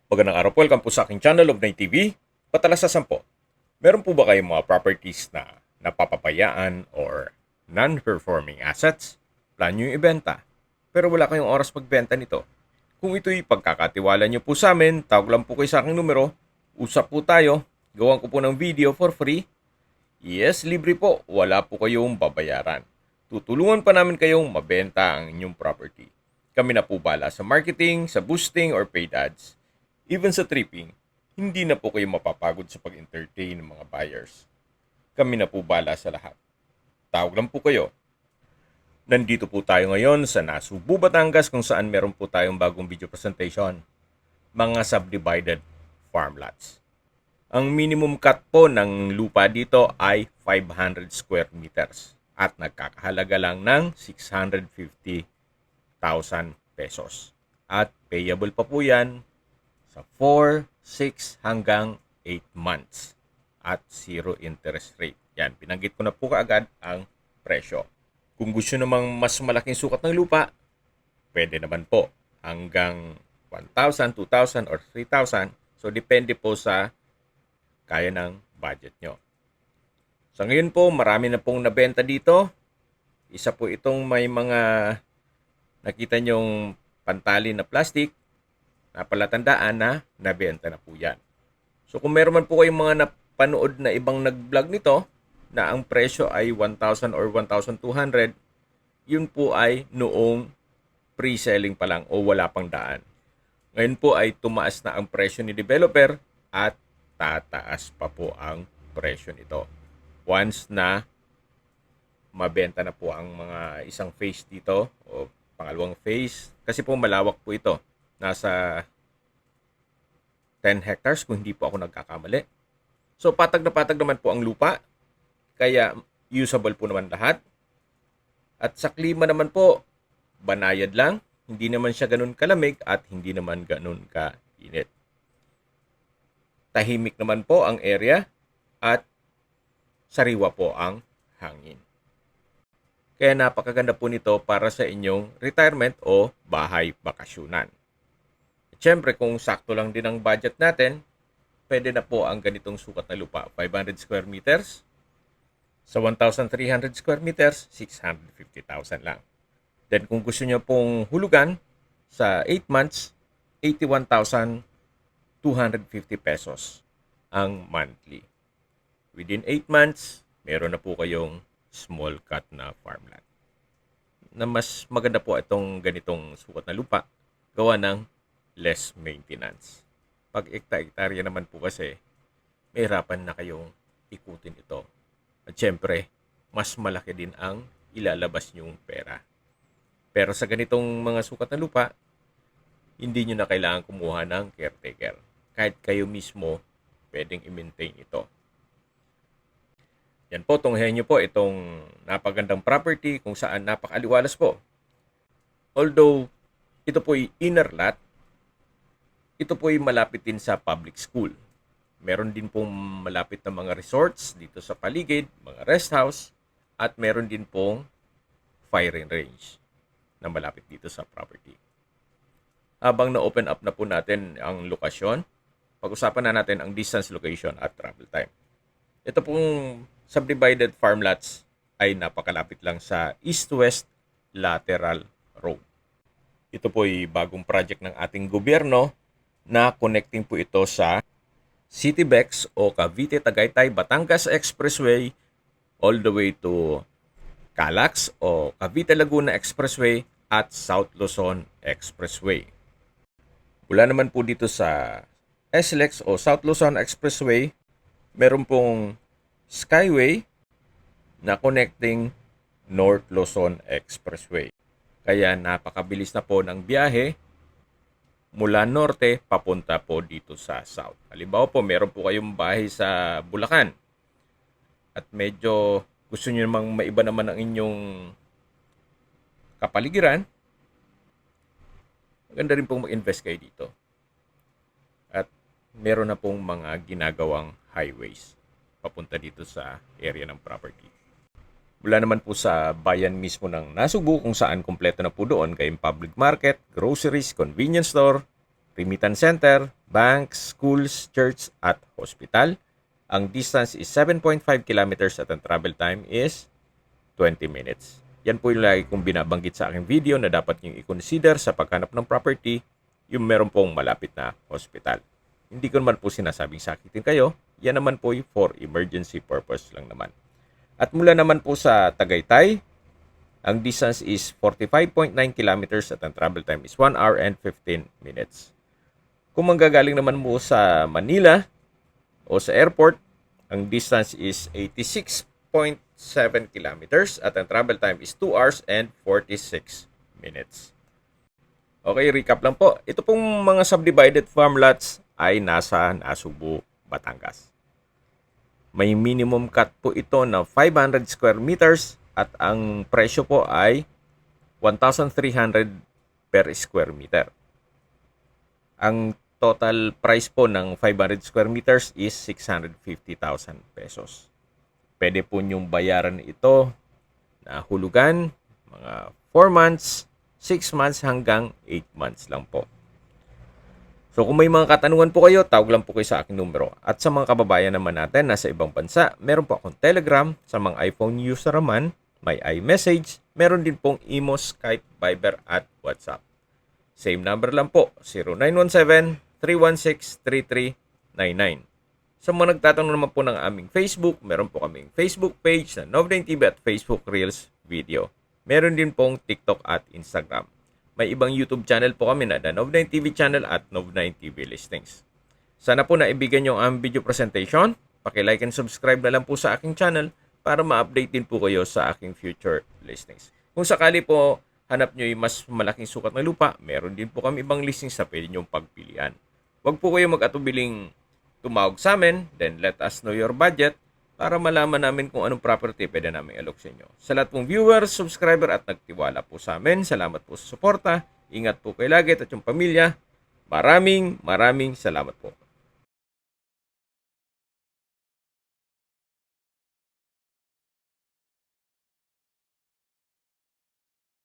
Magandang araw po, welcome po sa aking channel of Night TV. Patalasasan po, meron po ba kayong mga properties na napapabayaan or non-performing assets? Plan nyo yung ibenta, pero wala kayong oras magbenta nito. Kung ito'y pagkakatiwala nyo po sa amin, tawag lang po kayo sa aking numero, usap po tayo, gawan ko po ng video for free. Yes, libre po, wala po kayong babayaran. Tutulungan pa namin kayong mabenta ang inyong property. Kami na po bala sa marketing, sa boosting or paid ads. Even sa tripping, hindi na po kayo mapapagod sa pag-entertain ng mga buyers. Kami na po bala sa lahat. Tawag lang po kayo. Nandito po tayo ngayon sa Nasugbu, Batangas kung saan meron po tayong bagong video presentation. Mga subdivided farm lots. Ang minimum cut po ng lupa dito ay 500 square meters at nagkakahalaga lang ng 650,000 pesos. At payable pa po yan sa 4, 6 hanggang 8 months at zero interest rate. Yan, binanggit ko na po kaagad ang presyo. Kung gusto namang mas malaking sukat ng lupa, pwede naman po hanggang 1,000, 2,000 or 3,000. So depende po sa kaya ng budget nyo. Sa ngayon po, marami na pong nabenta dito. Isa po itong may mga nakita nyong pantali na plastic na palatandaan na nabenta na po yan. So kung meron man po kayong mga napanood na ibang nag-vlog nito na ang presyo ay 1,000 or 1,200, yun po ay noong pre-selling pa lang o wala pang daan. Ngayon po ay tumaas na ang presyo ni developer at tataas pa po ang presyo nito. Once na mabenta na po ang mga isang phase dito o pangalawang phase, kasi po malawak po ito. Nasa 10 hectares kung hindi po ako nagkakamali. So patag naman po ang lupa. Kaya usable po naman lahat. At sa klima naman po, banayad lang. Hindi naman siya ganun kalamig at hindi naman ganun kainit. Tahimik naman po ang area at sariwa po ang hangin. Kaya napakaganda po nito para sa inyong retirement o bahay bakasyunan. Siyempre, kung sakto lang din ang budget natin, pwede na po ang ganitong sukat na lupa. 500 square meters. Sa 1,300 square meters, 650,000 lang. Then kung gusto nyo pong hulugan, sa 8 months, 81,250 pesos ang monthly. Within 8 months, meron na po kayong small cut na farmland. Na mas maganda po itong ganitong sukat na lupa, gawa ng less maintenance. Pag ekta-ektarya naman po kasi, may hirapan na kayong ikutin ito. At syempre, mas malaki din ang ilalabas nyong pera. Pero sa ganitong mga sukat na lupa, hindi nyo na kailangan kumuha ng caretaker. Kahit kayo mismo, pwedeng i-maintain ito. Yan po, tunghayan nyo po itong napagandang property kung saan napakaliwalas po. Although, ito po ay inner lot, ito po ay malapit din sa public school. Meron din pong malapit na mga resorts dito sa paligid, mga rest house, at meron din pong firing range na malapit dito sa property. Habang na-open up na po natin ang lokasyon, pag-usapan na natin ang distance, location, at travel time. Ito pong subdivided farm lots ay napakalapit lang sa east-west lateral road. Ito po ay bagong project ng ating gobyerno na connecting po ito sa CityBex o Cavite-Tagaytay Batangas Expressway all the way to Calax o Cavite-Laguna Expressway at South Luzon Expressway. Mula naman po dito sa SLEX o South Luzon Expressway, meron pong Skyway na connecting North Luzon Expressway. Kaya napakabilis na po ng biyahe mula norte papunta po dito sa south. Halimbawa po, meron po kayong bahay sa Bulacan at medyo gusto nyo namang maiba naman ang inyong kapaligiran, maganda rin pong mag-invest kayo dito. At meron na pong mga ginagawang highways papunta dito sa area ng property. Mula naman po sa bayan mismo ng Nasugbu kung saan kompleto na po doon kayong public market, groceries, convenience store, remittance center, banks, schools, church, at hospital. Ang distance is 7.5 kilometers at ang travel time is 20 minutes. Yan po yung lagi kong binabanggit sa aking video na dapat nyo i-consider sa paghanap ng property yung meron pong malapit na hospital. Hindi ko naman po sinasabing sakitin kayo. Yan naman po for emergency purpose lang naman. At mula naman po sa Tagaytay, ang distance is 45.9 kilometers at ang travel time is 1 hour and 15 minutes. Kung manggagaling naman po sa Manila o sa airport, ang distance is 86.7 kilometers at ang travel time is 2 hours and 46 minutes. Okay, recap lang po. Ito pong mga subdivided farm lots ay nasa Nasugbu, Batangas. May minimum cut po ito na 500 square meters at ang presyo po ay 1,300 per square meter. Ang total price po ng 500 square meters is 650,000 pesos. Pwede po nyong bayaran ito na hulugan, mga 4 months, 6 months hanggang 8 months lang po. So kung may mga katanungan po kayo, tawag lang po kayo sa aking numero. At sa mga kababayan naman natin nasa ibang bansa, meron po akong Telegram. Sa mga iPhone user naman, may iMessage. Meron din pong Imo, Skype, Viber at WhatsApp. Same number lang po, 0917-316-3399. Sa mga nagtatanong naman po ng aming Facebook, meron po kaming Facebook page na Nov9 TV at Facebook Reels Video. Meron din pong TikTok at Instagram. May ibang YouTube channel po kami na The Nov9 TV channel at Nov9 TV Listings. Sana po naibigan nyo ang video presentation. Paki-like and subscribe na lang po sa aking channel para ma-update din po kayo sa aking future listings. Kung sakali po hanap nyo yung mas malaking sukat na lupa, meron din po kami ibang listings na pwede nyong pagpilian. Huwag po kayo mag-atubiling tumawag sa amin, then let us know your budget para malaman namin kung anong property pwede namin alok sa inyo. Sa lahat pong viewers, subscriber at nagtiwala po sa amin, salamat po sa suporta. Ingat po kayo lagi at yung pamilya. Maraming salamat po.